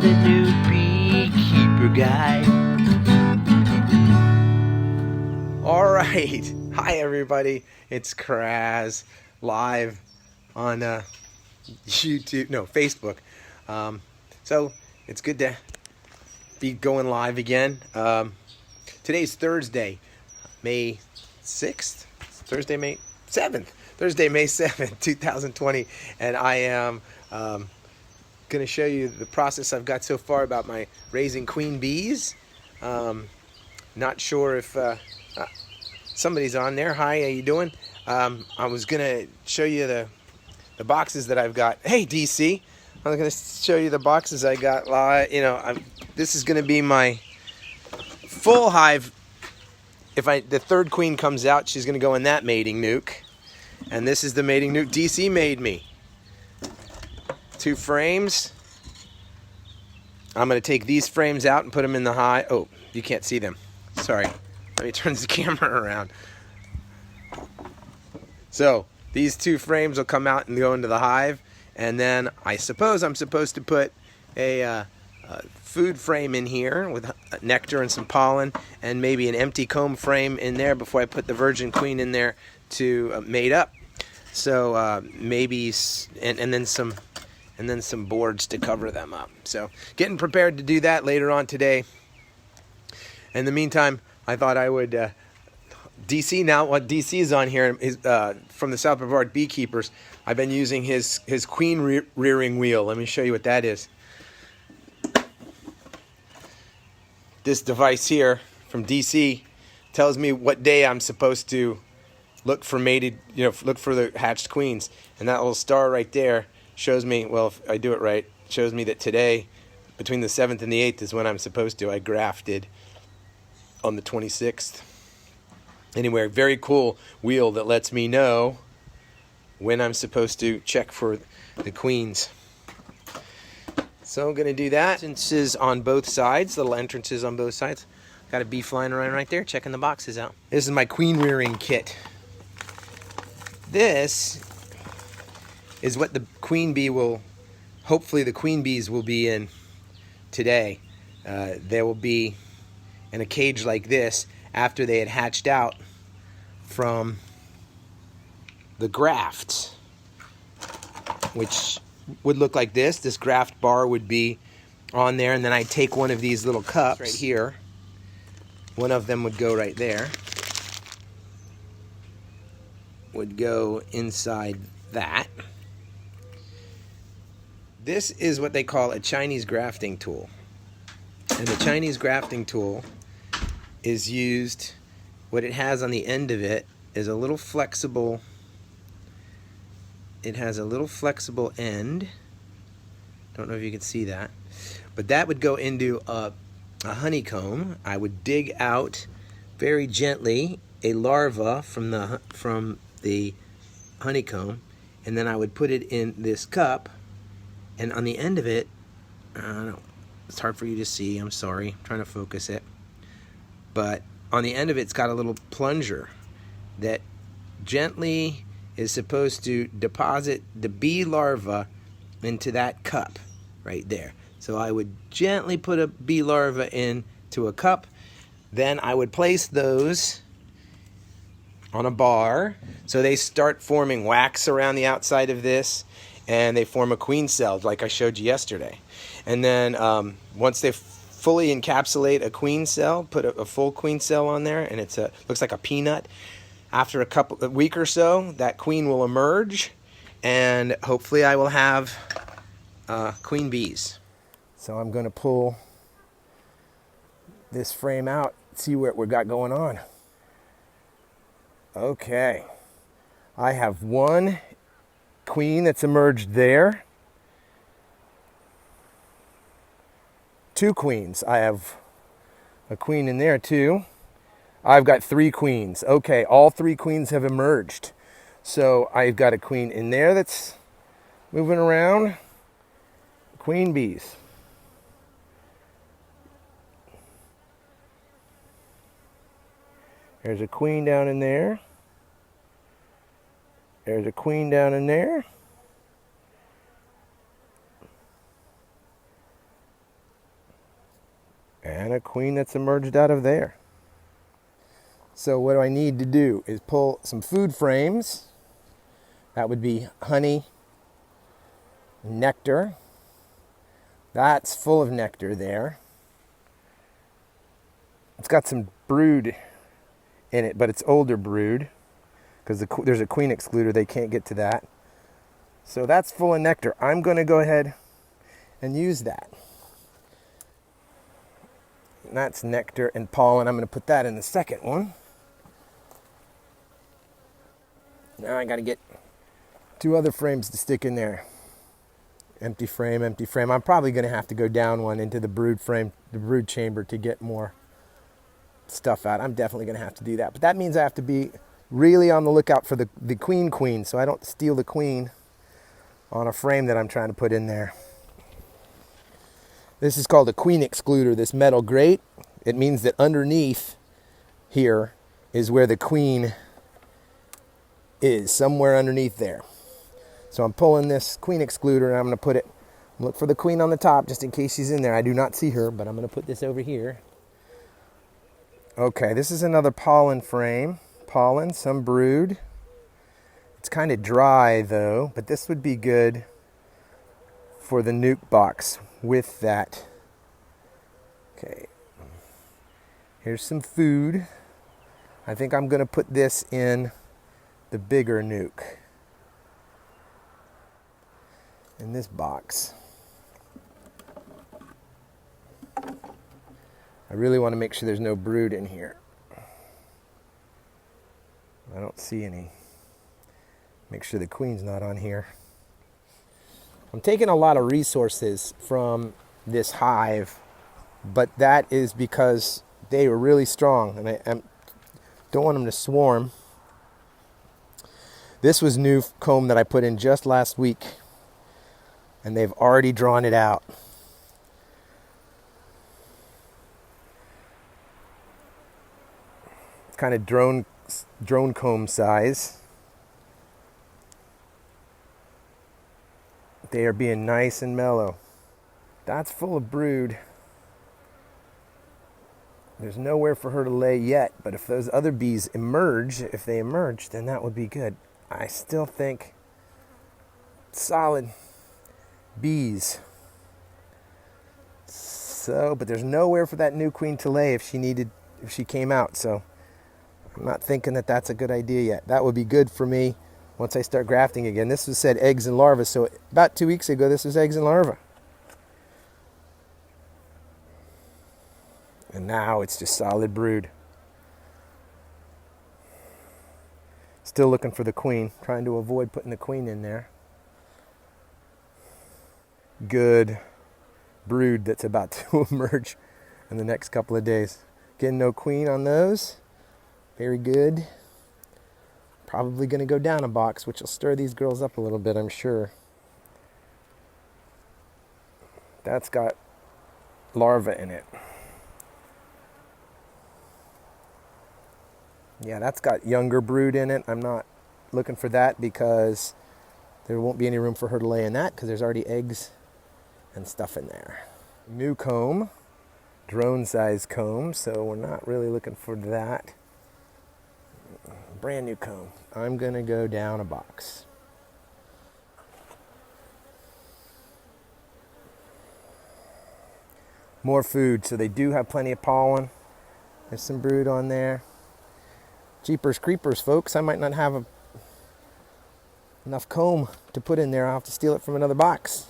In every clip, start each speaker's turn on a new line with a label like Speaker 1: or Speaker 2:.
Speaker 1: the new Beekeeper guy.
Speaker 2: All right. Hi, everybody. It's Kraz live on Facebook. So it's good to be going live again. Today's Thursday, May 6th. Thursday, May 7th. Thursday, May 7th, 2020. And I am going to show you the process I've got so far about my raising queen bees. Not sure if somebody's on there. Hi, how you doing? I was going to show you the boxes that I've got. Hey, DC. I was going to show you the boxes I got. This is going to be my full hive. If the third queen comes out, she's going to go in that mating nuke. And this is the mating nuke DC made me. 2 frames. I'm going to take these frames out and put them in the hive. Oh, you can't see them. Sorry. Let me turn the camera around. So these 2 frames will come out and go into the hive. And then I suppose I'm supposed to put a food frame in here with nectar and some pollen, and maybe an empty comb frame in there before I put the virgin queen in there to mate up. So maybe and then some boards to cover them up. So getting prepared to do that later on today. In the meantime, I thought I would DC now. What DC is on here is from the South Brevard Beekeepers. I've been using his queen rearing wheel. Let me show you what that is. This device here from DC tells me what day I'm supposed to look for look for the hatched queens. And that little star right there shows me, well, if I do it right, shows me that today, between the 7th and the 8th is when I'm supposed to. I grafted on the 26th. Anyway, very cool wheel that lets me know when I'm supposed to check for the queens. So I'm going to do that. Entrances on both sides, little entrances on both sides. Got a bee flying around right there, checking the boxes out. This is my queen rearing kit. This is what the queen bee will, hopefully the queen bees will be in today. They will be in a cage like this after they had hatched out from the grafts, which would look like this. This graft bar would be on there, and then I'd take one of these little cups right here. One of them would go right there. Would go inside that. This is what they call a Chinese grafting tool. And the Chinese grafting tool is used, what it has on the end of it is a little flexible, it has a little flexible end. Don't know if you can see that. But that would go into a honeycomb. I would dig out very gently a larva from the honeycomb, and then I would put it in this cup, and on the end of it, I don't know, it's hard for you to see, I'm sorry, I'm trying to focus it, but on the end of it's got a little plunger that gently is supposed to deposit the bee larva into that cup right there. So I would gently put a bee larva into a cup, then I would place those on a bar so they start forming wax around the outside of this, and they form a queen cell like I showed you yesterday. And then once they fully encapsulate a queen cell, put a full queen cell on there, and looks like a peanut. After a week or so, that queen will emerge, and hopefully I will have queen bees. So I'm going to pull this frame out, see what we've got going on. Okay, I have one queen that's emerged there. 2 queens. I have a queen in there too. I've got 3 queens. Okay, all 3 queens have emerged. So I've got a queen in there that's moving around. Queen bees. There's a queen down in there. There's a queen down in there. And a queen that's emerged out of there. So what I need to do is pull some food frames. That would be honey, nectar. That's full of nectar there. It's got some brood in it, but it's older brood because there's a queen excluder. They can't get to that. So that's full of nectar. I'm going to go ahead and use that. And that's nectar and pollen. I'm going to put that in the second one. Now I got to get 2 other frames to stick in there. Empty frame, empty frame. I'm probably going to have to go down one into the brood frame, the brood chamber, to get more stuff out. I'm definitely going to have to do that. But that means I have to be really on the lookout for the queen, so I don't steal the queen on a frame that I'm trying to put in there. This is called a queen excluder, this metal grate. It means that underneath here is where the queen is, somewhere underneath there. So I'm pulling this queen excluder and I'm going to put it, look for the queen on the top just in case she's in there. I do not see her, but I'm going to put this over here. Okay, this is another pollen frame. Pollen, some brood. It's kind of dry though, but this would be good for the nuke box with that. Okay, here's some food. I think I'm going to put this in the bigger nuke. In this box. I really want to make sure there's no brood in here. I don't see any. Make sure the queen's not on here. I'm taking a lot of resources from this hive, but that is because they were really strong and I don't want them to swarm. This was new comb that I put in just last week, and they've already drawn it out. It's kind of drone comb size. They are being nice and mellow. That's full of brood. There's nowhere for her to lay yet, but if those other bees emerge, then that would be good. I still think solid bees. So, but there's nowhere for that new queen to lay if she came out. So I'm not thinking that that's a good idea yet. That would be good for me once I start grafting again. This was said eggs and larvae. So about 2 weeks ago, this was eggs and larvae. And now it's just solid brood. Still looking for the queen, trying to avoid putting the queen in there. Good brood that's about to emerge in the next couple of days. Again, no queen on those. Very good. Probably going to go down a box, which will stir these girls up a little bit, I'm sure. That's got larvae in it. Yeah, that's got younger brood in it. I'm not looking for that because there won't be any room for her to lay in that because there's already eggs and stuff in there. New comb, drone size comb, so we're not really looking for that. Brand new comb. I'm going to go down a box. More food, so they do have plenty of pollen. There's some brood on there. Jeepers creepers, folks. I might not have enough comb to put in there. I'll have to steal it from another box.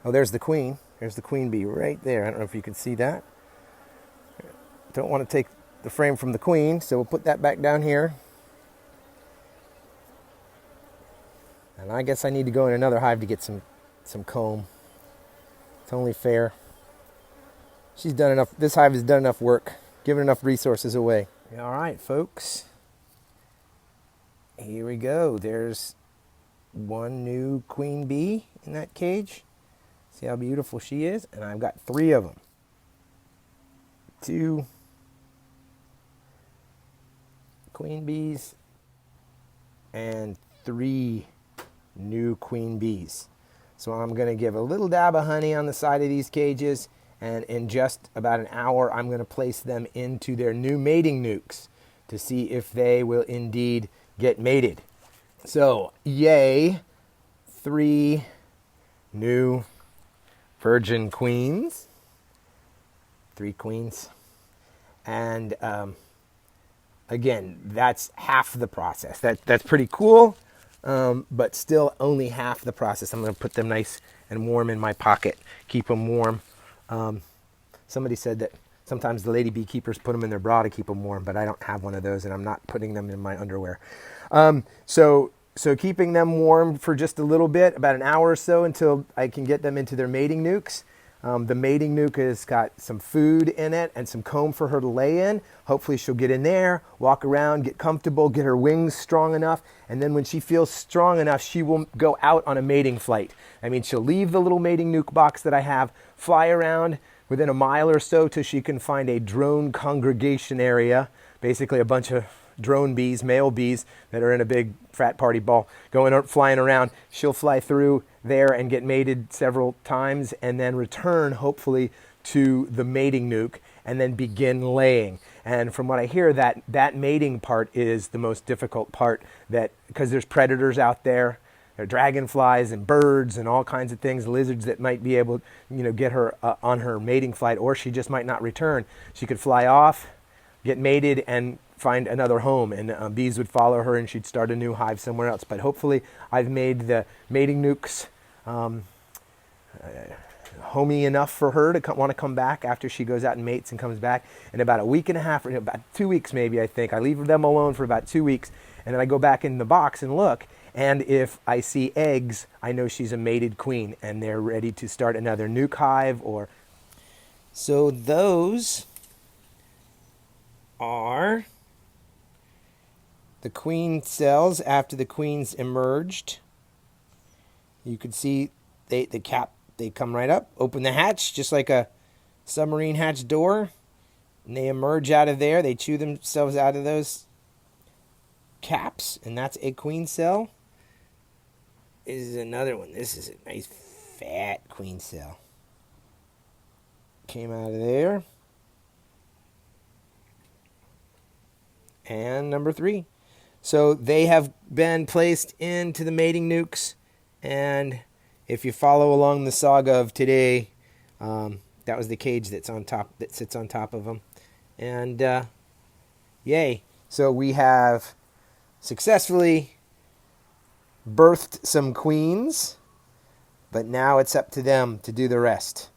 Speaker 2: Oh, there's the queen. There's the queen bee right there. I don't know if you can see that. Don't want to take the frame from the queen, so we'll put that back down here. And I guess I need to go in another hive to get some comb. It's only fair. She's done enough. This hive has done enough work, given enough resources away. All right, folks. Here we go. There's one new queen bee in that cage. See how beautiful she is? And I've got 3 of them. 2 queen bees and 3 new queen bees. So I'm going to give a little dab of honey on the side of these cages, and in just about an hour I'm going to place them into their new mating nucs to see if they will indeed get mated. So yay, 3 new virgin queens, 3 queens, and again, that's half the process. That's pretty cool, but still only half the process. I'm going to put them nice and warm in my pocket, keep them warm. Somebody said that sometimes the lady beekeepers put them in their bra to keep them warm, but I don't have one of those, and I'm not putting them in my underwear. So keeping them warm for just a little bit, about an hour or so, until I can get them into their mating nucs. The mating nuc has got some food in it and some comb for her to lay in. Hopefully she'll get in there, walk around, get comfortable, get her wings strong enough, and then when she feels strong enough, she will go out on a mating flight. I mean, she'll leave the little mating nuc box that I have, fly around within a mile or so till she can find a drone congregation area, basically a bunch of drone bees, male bees that are in a big frat party ball flying around. She'll fly through there and get mated several times and then return hopefully to the mating nuc and then begin laying. And from what I hear, that mating part is the most difficult part, that because there's predators out there. There are dragonflies and birds and all kinds of things, lizards that might be able to get her on her mating flight, or she just might not return. She could fly off, get mated, and find another home, and bees would follow her and she'd start a new hive somewhere else. But hopefully I've made the mating nucs homey enough for her to want to come back after she goes out and mates and comes back in about a week and a half, or about 2 weeks maybe, I think. I leave them alone for about 2 weeks, and then I go back in the box and look, and if I see eggs, I know she's a mated queen and they're ready to start another nuc hive. So those are the queen cells after the queens emerged. You can see they come right up, open the hatch just like a submarine hatch door, and they emerge out of there. They chew themselves out of those caps, and that's a queen cell. This is another one. This is a nice fat queen cell. Came out of there. And number 3. So they have been placed into the mating nucs, and if you follow along the saga of today, that was the cage that sits on top of them. And yay. So we have successfully birthed some queens, but now it's up to them to do the rest.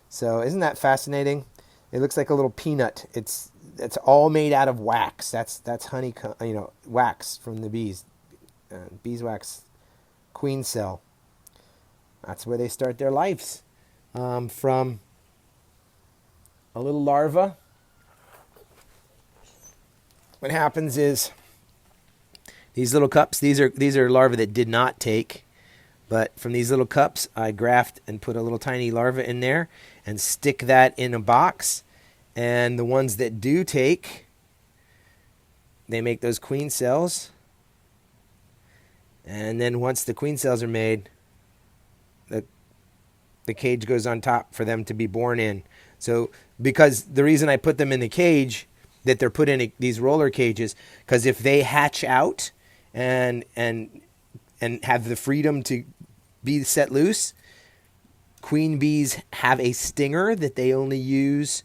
Speaker 2: So isn't that fascinating? It looks like a little peanut. It's all made out of wax. That's honeycomb, wax from the bees. Beeswax queen cell. That's where they start their lives. From a little larva. What happens is these little cups, these are larvae that did not take, but from these little cups I graft and put a little tiny larva in there and stick that in a box. And the ones that do take, they make those queen cells. And then once the queen cells are made, the cage goes on top for them to be born in. So because the reason I put them in the cage, that they're put in these roller cages, because if they hatch out and have the freedom to be set loose, queen bees have a stinger that they only use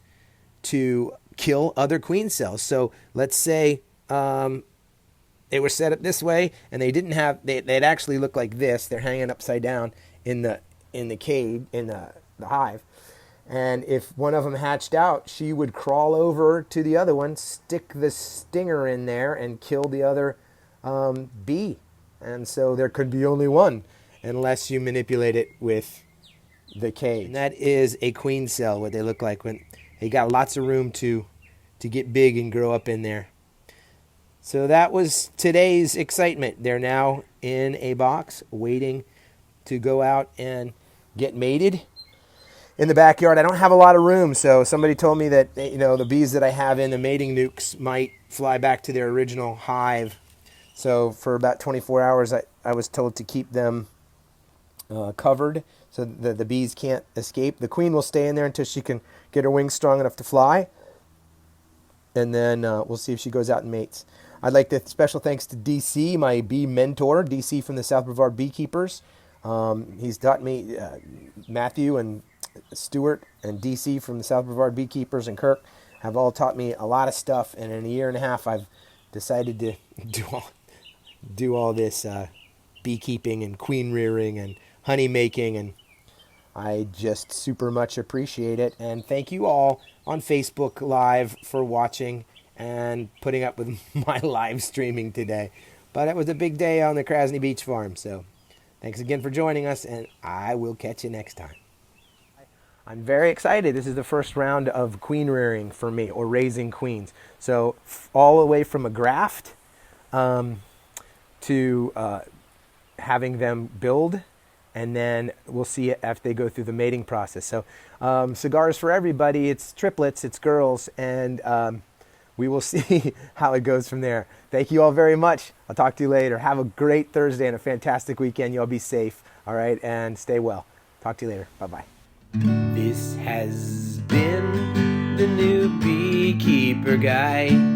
Speaker 2: to kill other queen cells. So let's say they were set up this way, and they'd actually look like this. They're hanging upside down in the cage, in the hive. And if one of them hatched out, she would crawl over to the other one, stick the stinger in there, and kill the other bee. And so there could be only one, unless you manipulate it with the cage. And that is a queen cell, what they look like when they got lots of room to get big and grow up in there. So that was today's excitement. They're now in a box waiting to go out and get mated. in the backyard. I don't have a lot of room, so somebody told me that, you know, the bees that I have in the mating nucs might fly back to their original hive. So for about 24 hours, I was told to keep them covered so that the bees can't escape. The queen will stay in there until she can get her wings strong enough to fly, and then we'll see if she goes out and mates. I'd like to special thanks to DC, my bee mentor, DC from the South Brevard Beekeepers. He's taught me, Matthew and Stuart and DC from the South Brevard Beekeepers and Kirk have all taught me a lot of stuff, and in a year and a half I've decided to do all this beekeeping and queen rearing and honey making, and I just super much appreciate it. And thank you all on Facebook Live for watching and putting up with my live streaming today. But it was a big day on the Kraz Beach Farm, so thanks again for joining us, and I will catch you next time. I'm very excited. This is the first round of queen rearing for me, or raising queens. So all the way from a graft to having them build, and then we'll see if they go through the mating process. So cigars for everybody. It's triplets, it's girls, and we will see how it goes from there. Thank you all very much. I'll talk to you later. Have a great Thursday and a fantastic weekend. You all be safe, all right, and stay well. Talk to you later. Bye-bye.
Speaker 1: This has been the new Beekeeper Guy.